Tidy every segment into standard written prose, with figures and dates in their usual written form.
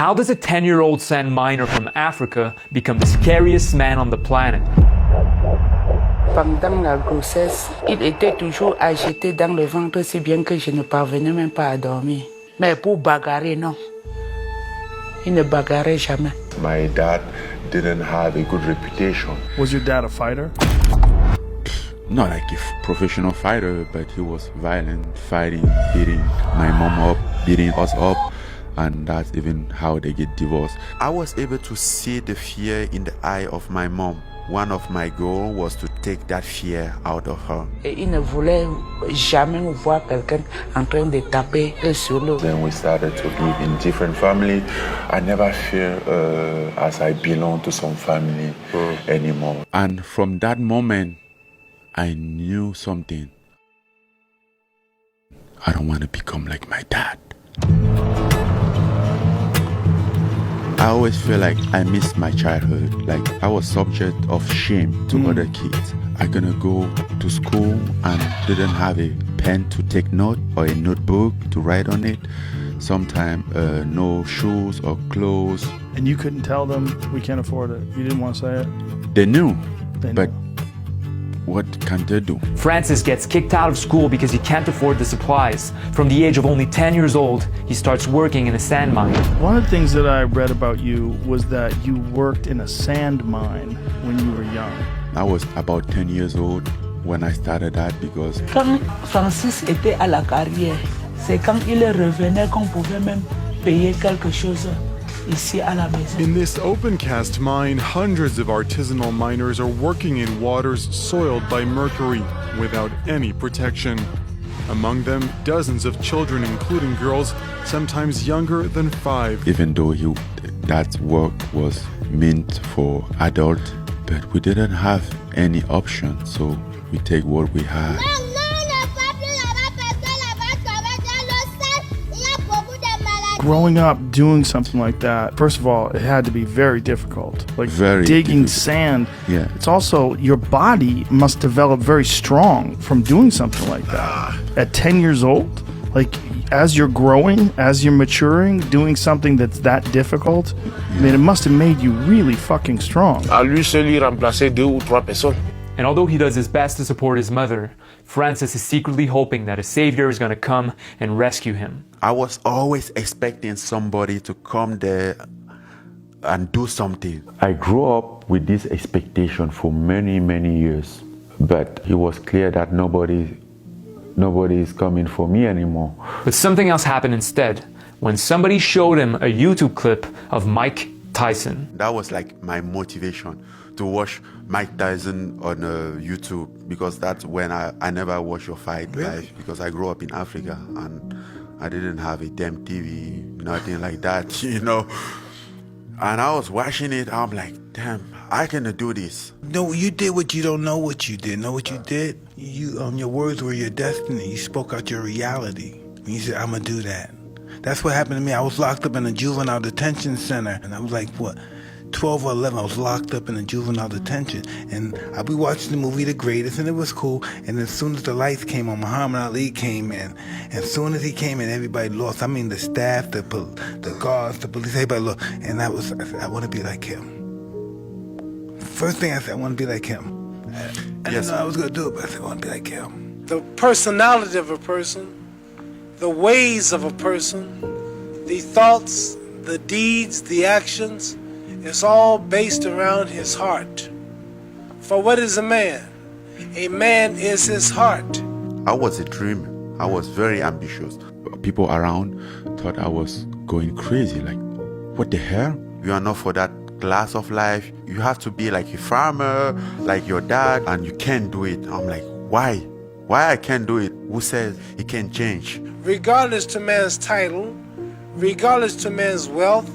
How does a 10-year-old sand miner from Africa become the scariest man on the planet? Pendant la grossesse, il était toujours agité dans le ventre si bien que je ne parvenais même pas à dormir. Mais pour bagarrer, non. Il ne bagarrait jamais. My dad didn't have a good reputation. Was your dad a fighter? Not like a professional fighter, but he was violent, fighting, beating my mom up, beating us up, and that's even how they get divorced. I was able to see the fear in the eye of my mom. One of my goals was to take that fear out of her. Et il ne voulait jamais voir quelqu'un en train de taper sur l'autre. Then we started to live in different families. I never feel as I belong to some family anymore. And from that moment, I knew something. I don't want to become like my dad. I always feel like I missed my childhood. Like I was subject of shame to other kids. I gonna go to school and didn't have a pen to take note or a notebook to write on it. Sometimes no shoes or clothes. And you couldn't tell them, we can't afford it. You didn't want to say it? They knew, They but knew. what can they do? Francis gets kicked out of school because he can't afford the supplies. From the age of only 10 years old, he starts working in a sand mine. One of the things that I read about you was that you worked in a sand mine when you were young. I was about 10 years old when I started that because Quand Francis était à la carrière, c'est quand il revenait qu'on pouvait même payer quelque chose ici à la maison. In this open-cast mine, hundreds of artisanal miners are working in waters soiled by mercury without any protection. Among them, dozens of children, including girls, sometimes younger than 5. even though that work was meant for adults, but we didn't have any option, so we take what we had. Growing up doing something like that, first of all, it had to be very difficult. Like Very digging difficult. sand. Yeah. It's also, your body must develop very strong from doing something like that. At 10 years old, like as you're growing, as you're maturing, doing something that's that difficult, I mean, it must have made you really fucking strong. À lui seul, il remplaçait 2 ou 3 personnes. And although he does his best to support his mother, Francis is secretly hoping that a savior is going to come and rescue him. I was always expecting somebody to come there and do something. I grew up with this expectation for many, many years, but it was clear that nobody is coming for me anymore. But something else happened instead, when somebody showed him a YouTube clip of Mike Tyson. That was like my motivation to watch Mike Tyson on YouTube, because that's when I never watched a fight live, because I grew up in Africa and I didn't have a damn TV, nothing like that, you know. And I was watching it, I'm like, damn, I can do this. No, you did what you don't know what you did. Know what you did? Your words were your destiny. You spoke out your reality. And you said, I'm gonna do that. That's what happened to me. I was locked up in a juvenile detention center, and I was like, what, 12 or 11, I was locked up in a juvenile detention. And I'll be watching the movie The Greatest, and it was cool. And as soon as the lights came on, Muhammad Ali came in. And as soon as he came in, everybody lost. I mean, the staff, the guards, the police, everybody lost. And I said, I want to be like him. First thing I said, I want to be like him. I didn't know I was going to do it, but I said, I want to be like him. The personality of a person, the ways of a person, the thoughts, the deeds, the actions, it's all based around his heart. For what is a man? A man is his heart. I was a dreamer. I was very ambitious. People around thought I was going crazy. Like, what the hell? You are not for that class of life. You have to be like a farmer, like your dad, and you can't do it. I'm like, why? Why I can't do it? Who says it can change? Regardless to man's title, regardless to man's wealth,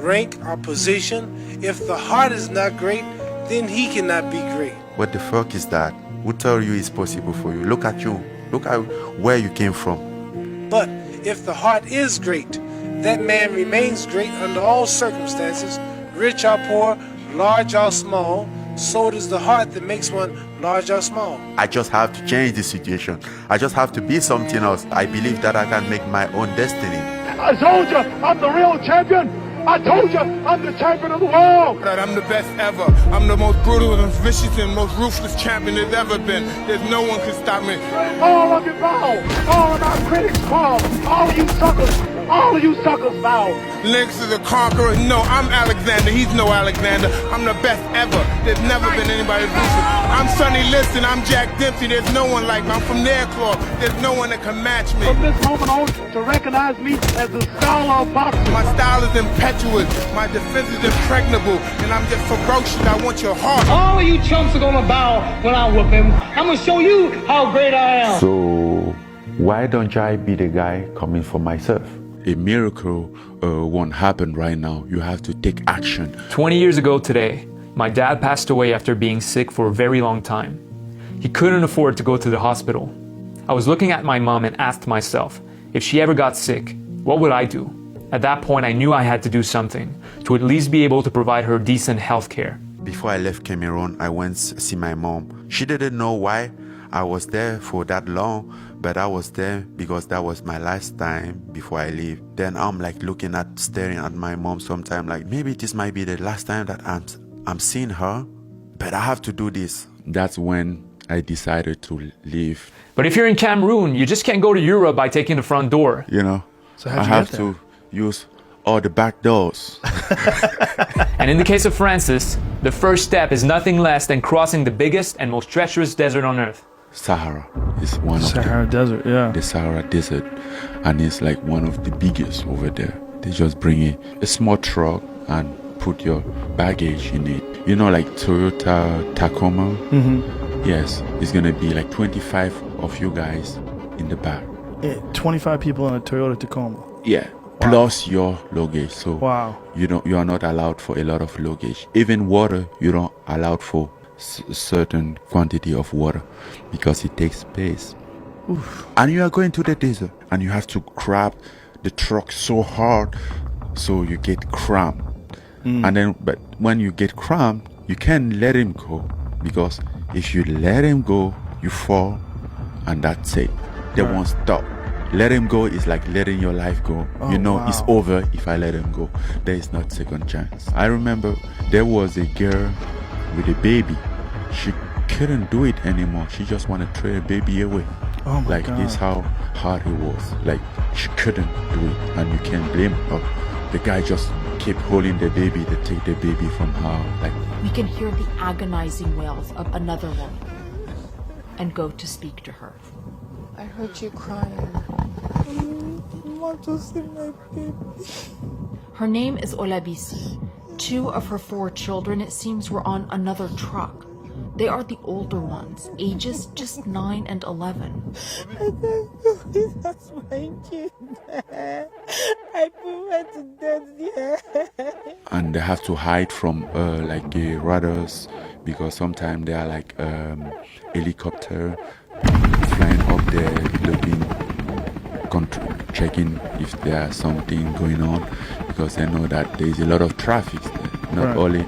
rank, or position, if the heart is not great, then he cannot be great. What the fuck is that? Who tell you it's possible for you? Look at you. Look at where you came from. But if the heart is great, that man remains great under all circumstances, rich or poor, large or small. So it is the heart that makes one large or small. I just have to change the situation. I just have to be something else. I believe that I can make my own destiny. I told you, I'm the real champion. I told you, I'm the champion of the world. I'm the best ever. I'm the most brutal and vicious and most ruthless champion there's ever been. There's no one can stop me. All of you bow. All of our critics bow. All of you suckers. All of you suckers bow. Lynx is a conqueror. No, I'm Alexander. He's no Alexander. I'm the best ever. There's never been anybody ruthless. I'm Sonny Liston. I'm Jack Dempsey. There's no one like me. I'm from their club. There's no one that can match me. From this moment on, to recognize me as the star of boxing. My style is impetuous. My defense is impregnable. And I'm just ferocious. I want your heart. All of you chumps are gonna bow when I whoop him. I'm gonna show you how great I am. So why don't I be the guy coming for myself? A miracle won't happen right now. You have to take action. 20 years ago today, my dad passed away after being sick for a very long time. He couldn't afford to go to the hospital. I was looking at my mom and asked myself, if she ever got sick, what would I do? At that point, I knew I had to do something to at least be able to provide her decent health care. Before I left Cameroon, I went to see my mom. She didn't know why I was there for that long, but I was there because that was my last time before I leave. Then I'm like staring at my mom sometime, like maybe this might be the last time that I'm seeing her, but I have to do this. That's when I decided to leave. But if you're in Cameroon, you just can't go to Europe by taking the front door. You know, So I how'd you have get there? to use all the back doors. And in the case of Francis, the first step is nothing less than crossing the biggest and most treacherous desert on earth. Sahara is one of Sahara Desert, yeah. the Sahara Desert, and it's like one of the biggest over there. They just bring a small truck and put your baggage in it. You know, like Toyota Tacoma? Mm-hmm. Yes, it's gonna be like 25 of you guys in the back. 25 people in a Toyota Tacoma. Yeah, Wow. plus your luggage. So Wow. you are not allowed for a lot of luggage. Even water, you don't allowed for a certain quantity of water because it takes space. Oof. And you are going to the desert and you have to grab the truck so hard so you get cramped. And then, but when you get cramped, you can't let him go, because if you let him go, you fall, and that's it. They won't stop. Let him go is like letting your life go. Oh, You know, wow. it's over if I let him go. There is not second chance. I remember there was a girl with a baby. She couldn't do it anymore. She just wanted to throw a baby away. Oh my Like, God. this how hard it was. Like, she couldn't do it, and you can't blame her. The guy just kept holding the baby to take the baby from her. Like, We can hear the agonizing wails of another woman and go to speak to her. I heard you crying. I want to see my baby. Her name is Olabisi. 2 of her 4 children, it seems, were on another truck. They are the older ones, ages just 9 and 11. That's my kid. I put to death there. and they have to hide from like the radars, because sometimes they are like helicopter flying up there looking, checking if there's something going on, because they know that there is a lot of traffic there. Not Right. only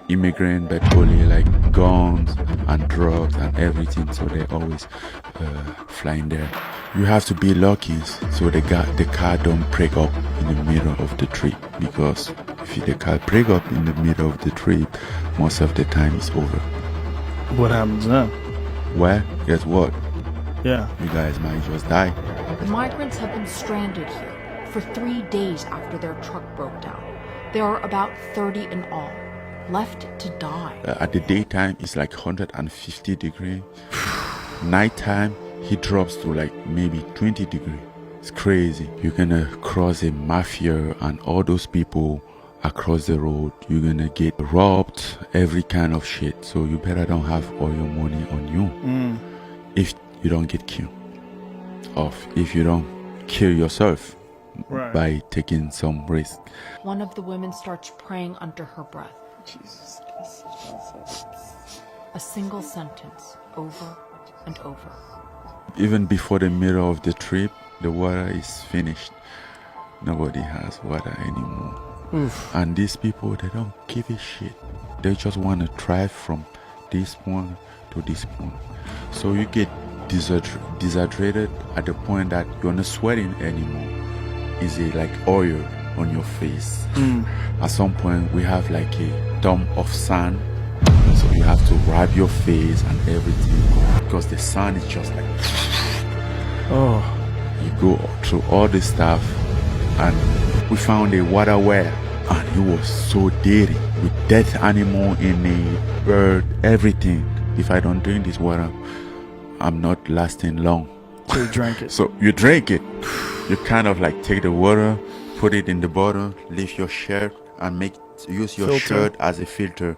immigrant, but only like guns and drugs and everything. So they're always flying there. You have to be lucky so the car don't break up in the middle of the trip, because if the car break up in the middle of the trip, most of the time it's over. What happens then? Well, guess what? Yeah. You guys might just die. The migrants have been stranded here for 3 days after their truck broke down. There are about 30 in all, left to die. At the daytime, it's like 150 degrees. Nighttime, he drops to like maybe 20 degrees. It's crazy. You're gonna cross a mafia and all those people across the road. You're gonna get robbed, every kind of shit. So you better don't have all your money on you. If you don't get killed. Or if you don't kill yourself by taking some risk. One of the women starts praying under her breath. Jesus. A single sentence, over and over. Even before the middle of the trip, the water is finished. Nobody has water anymore. Oof. And these people, they don't give a shit. They just want to drive from this point to this point. So you get dehydrated at the point that you're not sweating anymore. It's like oil on your face. At some point, we have like a dome of sun, so you have to rub your face and everything because the sun is just like. Oh. You go through all this stuff, and we found a water well, and it was so dirty with dead animal in it, bird, everything. If I don't drink this water, I'm not lasting long. So you drank it. So you drink it. You kind of like take the water, put it in the bottle, leave your shirt, and use your shirt as a filter.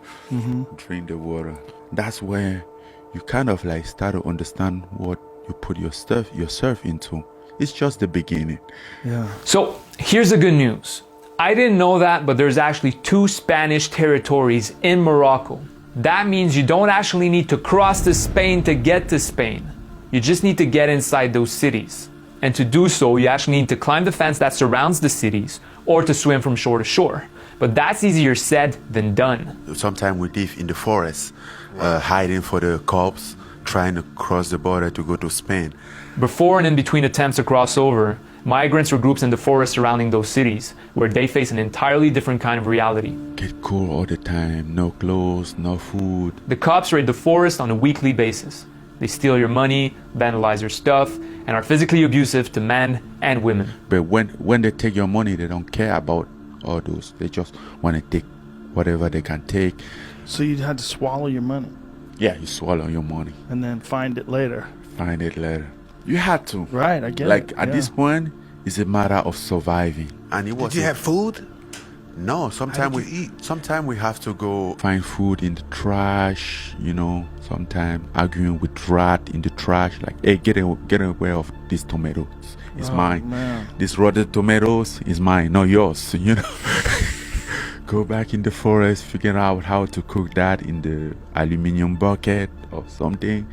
Drink the water. That's where you kind of like start to understand what you put yourself into. It's just the beginning. Yeah. So here's the good news. I didn't know that, but there's actually 2 Spanish territories in Morocco. That means you don't actually need to cross to Spain to get to Spain. You just need to get inside those cities. And to do so, you actually need to climb the fence that surrounds the cities or to swim from shore to shore. But that's easier said than done. Sometimes we live in the forest, hiding for the cops, trying to cross the border to go to Spain. Before and in between attempts to cross over, migrants or groups in the forest surrounding those cities, where they face an entirely different kind of reality. Get cold all the time, no clothes, no food. The cops raid the forest on a weekly basis. They steal your money, vandalize your stuff, and are physically abusive to men and women. But when they take your money, they don't care about all those. They just want to take whatever they can take. So you had to swallow your money? Yeah, you swallow your money. And then find it later. Find it later. You had to. Right, I get it. Like at this point, it's a matter of surviving. And it was. Did you have food? No, sometimes we eat. Sometimes we have to go find food in the trash, you know. Sometimes arguing with rat in the trash, like, hey, get away of these tomatoes. It's mine. Man. This rotten tomatoes is mine, not yours, you know. Go back in the forest, figure out how to cook that in the aluminum bucket or something.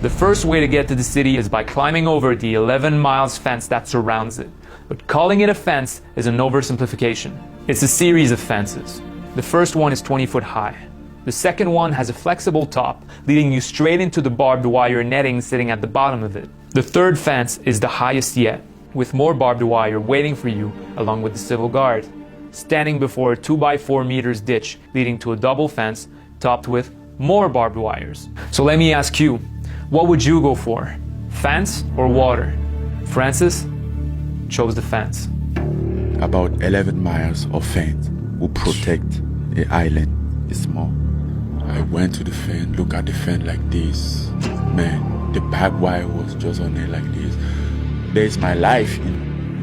The first way to get to the city is by climbing over the 11 miles fence that surrounds it. But calling it a fence is an oversimplification. It's a series of fences. The first one is 20 foot high. The second one has a flexible top, leading you straight into the barbed wire netting sitting at the bottom of it. The third fence is the highest yet, with more barbed wire waiting for you along with the civil guard, standing before a 2x4 meters ditch leading to a double fence topped with more barbed wires. So let me ask you, what would you go for? Fence or water? Francis chose the fence. About 11 miles of fence will protect the island. It's small. I went to the fence, look at the fence like this. Man, the barbed wire was just on it like this. There's my life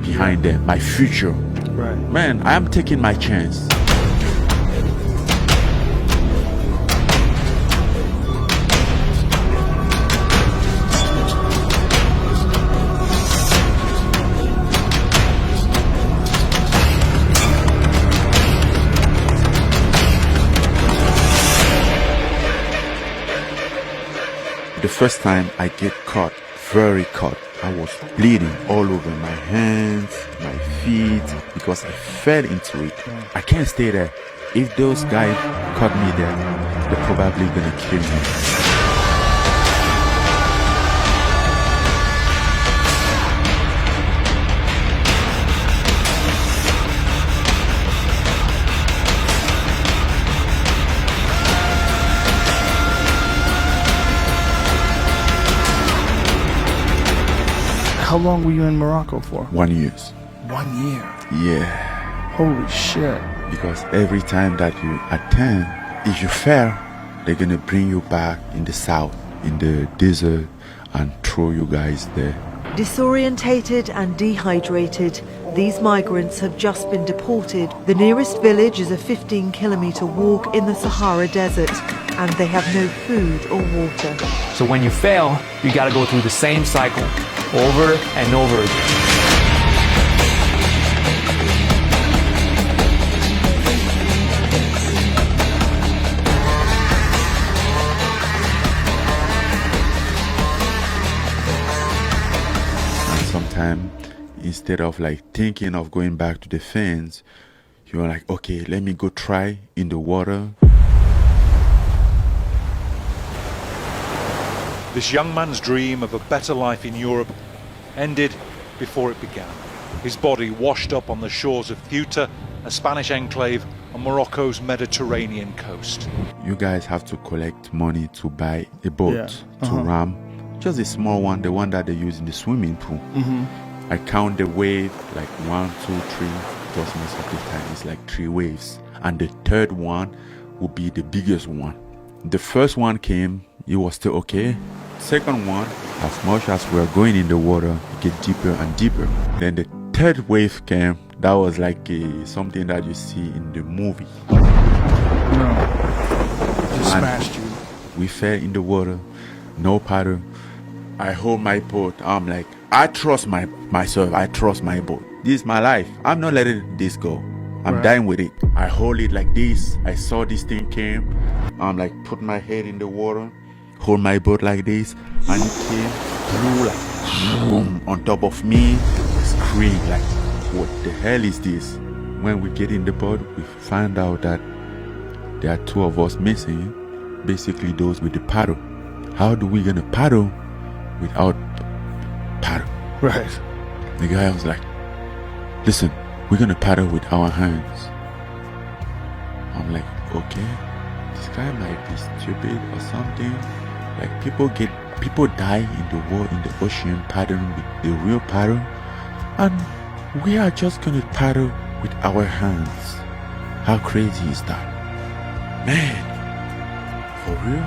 behind them, my future. Right. Man, I'm taking my chance. The first time I get caught, very caught, I was bleeding all over my hands, my feet, because I fell into it. I can't stay there. If those guys caught me there, they're probably gonna kill me. How long were you in Morocco for? 1 year. 1 year? Yeah. Holy shit. Because every time that you attend, if you fail, they're gonna bring you back in the south, in the desert, and throw you guys there. Disorientated and dehydrated, these migrants have just been deported. The nearest village is a 15-kilometer walk in the Sahara Desert, and they have no food or water. So when you fail, you gotta go through the same cycle over and over again. And sometimes, instead of like thinking of going back to the fence, you're like, okay, let me go try in the water. This young man's dream of a better life in Europe ended before it began. His body washed up on the shores of Ceuta, a Spanish enclave on Morocco's Mediterranean coast. You guys have to collect money to buy a boat to ram. Just a small one, the one that they use in the swimming pool. I count the wave like 1, 2, 3, because most of the time it's like 3 waves. And the third one will be the biggest one. The first one came, it was still okay. Second one, as much as we're going in the water, it get deeper and deeper. Then the third wave came, that was like something that you see in the movie. Just smashed you. We fell in the water, no paddle. I hold my boat, I'm like, I trust myself, I trust my boat. This is my life, I'm not letting this go. I'm dying with it. I hold it like this. I saw this thing came. I'm like, put my head in the water, hold my boat like this, and it came through like boom on top of me. Scream like, what the hell is this? When we get in the boat, we find out that there are 2 of us missing. Basically, those with the paddle. How do we gonna paddle without paddle? Right. The guy was like, listen, we're gonna paddle with our hands. I'm like, okay, this guy might be stupid or something. Like people die in the ocean paddling with the real paddle, and we are just gonna paddle with our hands. How crazy is that? Man, for real?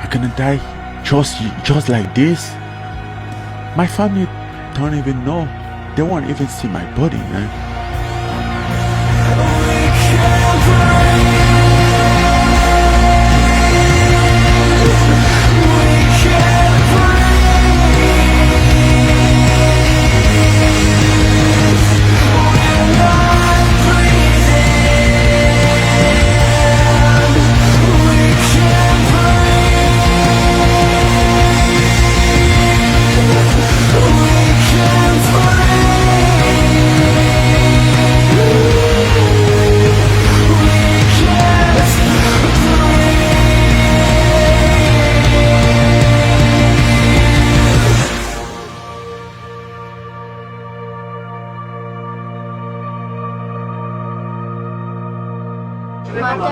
I'm gonna die just like this? My family don't even know. They won't even see my body, man.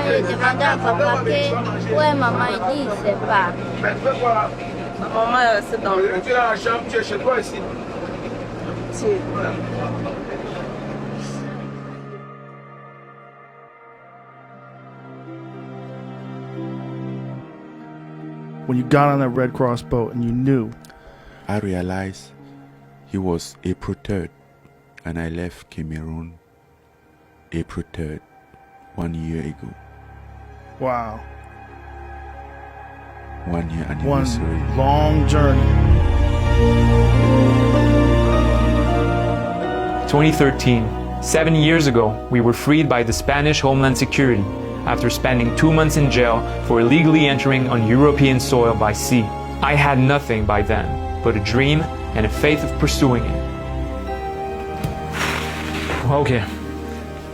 J'ai demandé à papa que où est maman, il dit il ne sait pas. Ma maman est restée dans le... Tu es dans la chambre, tu es chez toi ici. Si. When you got on that Red Cross boat and you knew, I realized he was April 3rd, and I left Cameroon April 3rd, 1 year ago. Wow. 1 year anniversary. One long journey. 2013, 7 years ago, we were freed by the Spanish Homeland Security after spending 2 months in jail for illegally entering on European soil by sea. I had nothing by then but a dream and a faith of pursuing it. Okay,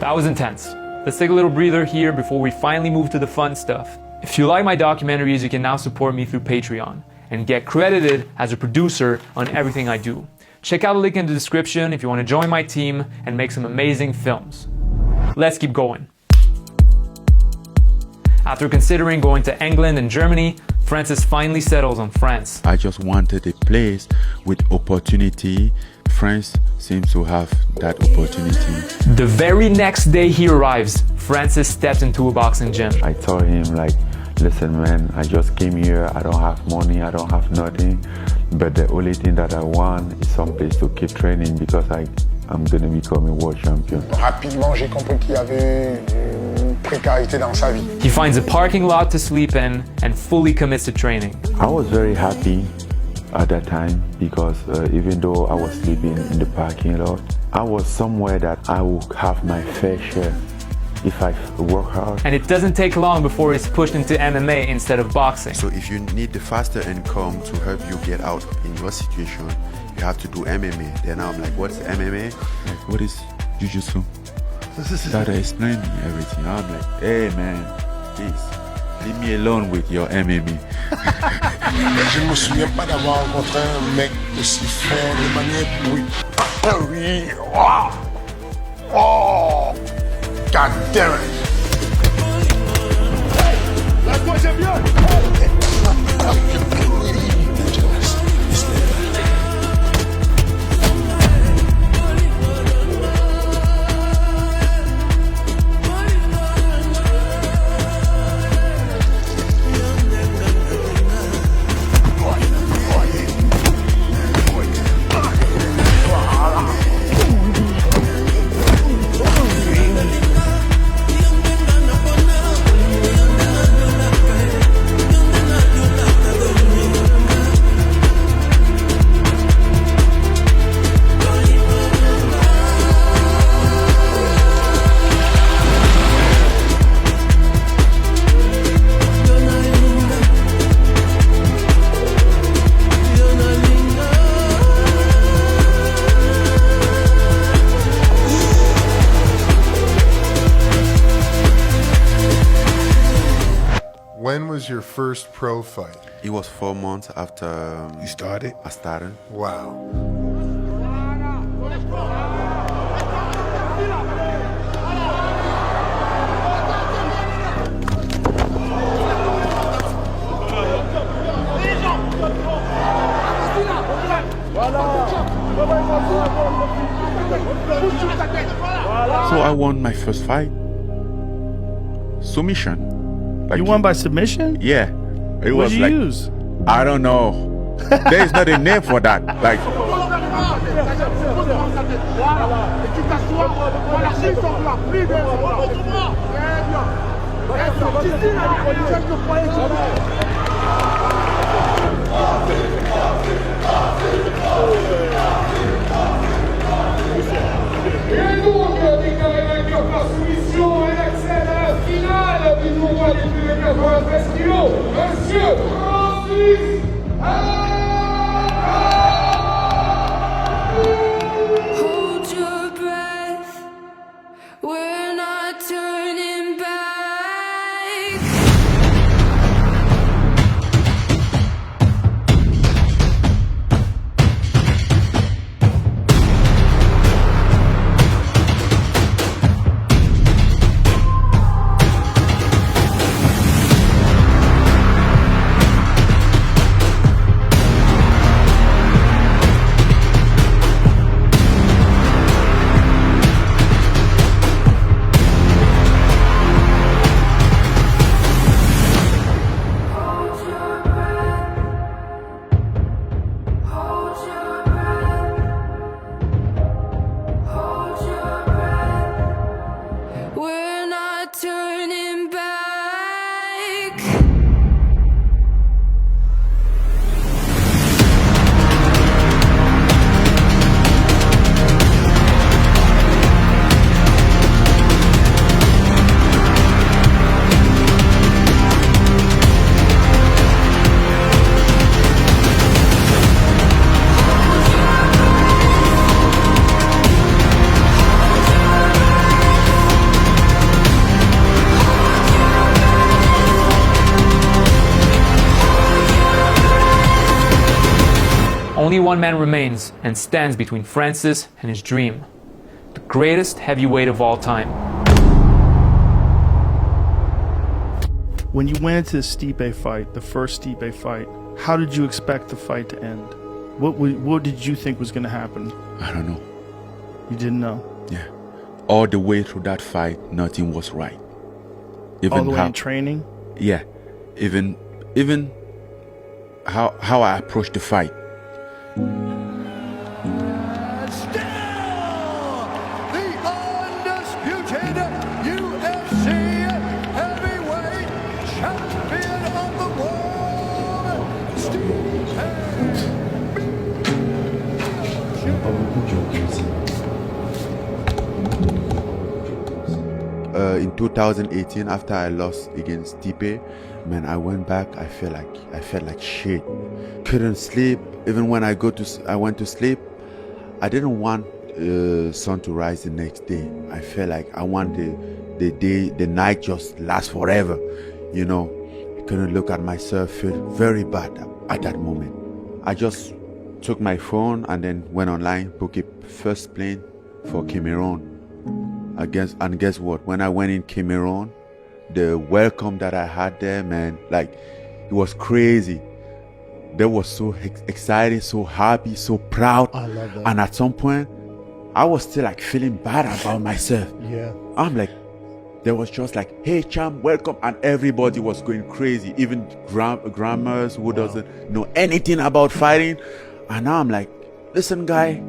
that was intense. Let's take a little breather here before we finally move to the fun stuff. If you like my documentaries, you can now support me through Patreon and get credited as a producer on everything I do. Check out the link in the description if you want to join my team and make some amazing films. Let's keep going. After considering going to England and Germany, Francis finally settles on France. I just wanted a place with opportunity. France seems to have that opportunity. The very next day he arrives, Francis steps into a boxing gym. I told him like, listen man, I just came here, I don't have money, I don't have nothing, but the only thing that I want is some place to keep training because I'm going to become a world champion. Rapidement, j'ai compris qu'il y avait une précarité dans sa vie. He finds a parking lot to sleep in and fully commits to training. I was very happy at that time because even though I was sleeping in the parking lot, I was somewhere that I would have my fair share if I work hard. And it doesn't take long before he's pushed into MMA instead of boxing. So if you need the faster income to help you get out in your situation, you have to do MMA. Then I'm like, what's MMA? Like, what is Jiu-Jitsu? Started explaining everything. I'm like, hey man, please, Leave me alone with your MMA. Je ne me souviens pas d'avoir rencontré un mec aussi fort de manière oui. Oui. Oh. Oh. God damn it. Laisse-moi, j'aime bien. When was your first pro fight? It was 4 months after you started. I started. Wow. So I won my first fight. Submission. Like, you won by submission? Yeah. It what was did you like, use? I don't know. There is not a name for that. Like, Et donc, déclaré vainqueur par soumission et accède à la finale du tournoi des plus de 93 kilos, Monsieur Francis Hold your breath, we're not turning back. We're not turning back. Only one man remains and stands between Francis and his dream. The greatest heavyweight of all time. When you went into the Stipe fight, the first Stipe fight, how did you expect the fight to end? What did you think was going to happen? I don't know. You didn't know? Yeah. All the way through that fight, nothing was right. Even all the way how, in training? Yeah. Even how I approached the fight. UFC Heavyweight Champion of the World, In 2018, after I lost against Stipe, man, I went back. I felt like shit. Couldn't sleep. Even when I went to sleep, I didn't want sun to rise the next day. I felt like I want the night just last forever, you know. couldn't look at myself, feel very bad at that moment. I just took my phone and then went online, booked a first plane for Cameroon. And guess what? When I went in Cameroon, the welcome that I had there, man, like, it was crazy. They were so excited, so happy, so proud. I love that. And at some point, I was still like feeling bad about myself. Yeah. I'm like, there was just like, hey, champ, welcome. And everybody was going crazy. Even grandmas who doesn't know anything about fighting. And now I'm like, listen, guy,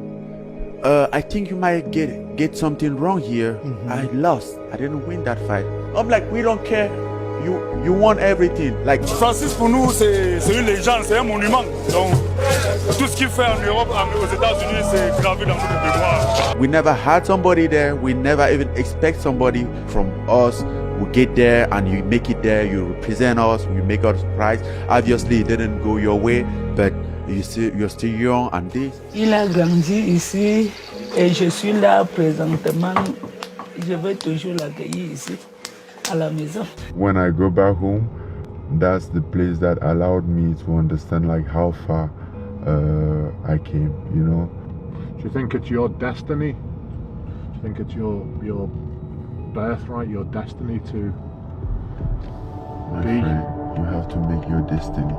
I think you might get something wrong here. I lost. I didn't win that fight. I'm like, we don't care. You won everything. Like, Francis, pour nous, c'est une légende, c'est un monument. Donc, tout ce qu'il fait en Europe, aux États-Unis, c'est gravé dans notre mémoire. We never had somebody there. We never even expect somebody from us. We get there and you make it there. You represent us. You make us surprised. Obviously, it didn't go your way, but you're still young and this. Il a grandi ici et je suis là présentement. Je vais toujours l'accueillir ici, à la maison. When I go back home, that's the place that allowed me to understand like how far I came, you know. Do you think it's your destiny? Do you think it's your birthright, your destiny to My be? friend, you have to make your destiny.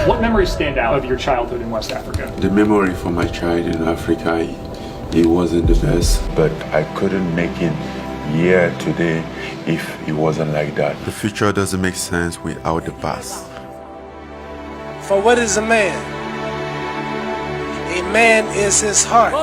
What memories stand out of your childhood in West Africa? The memory for my child in Africa, it wasn't the best. But I couldn't make it here today if it wasn't like that. The future doesn't make sense without the past. For what is a man? A man is his heart.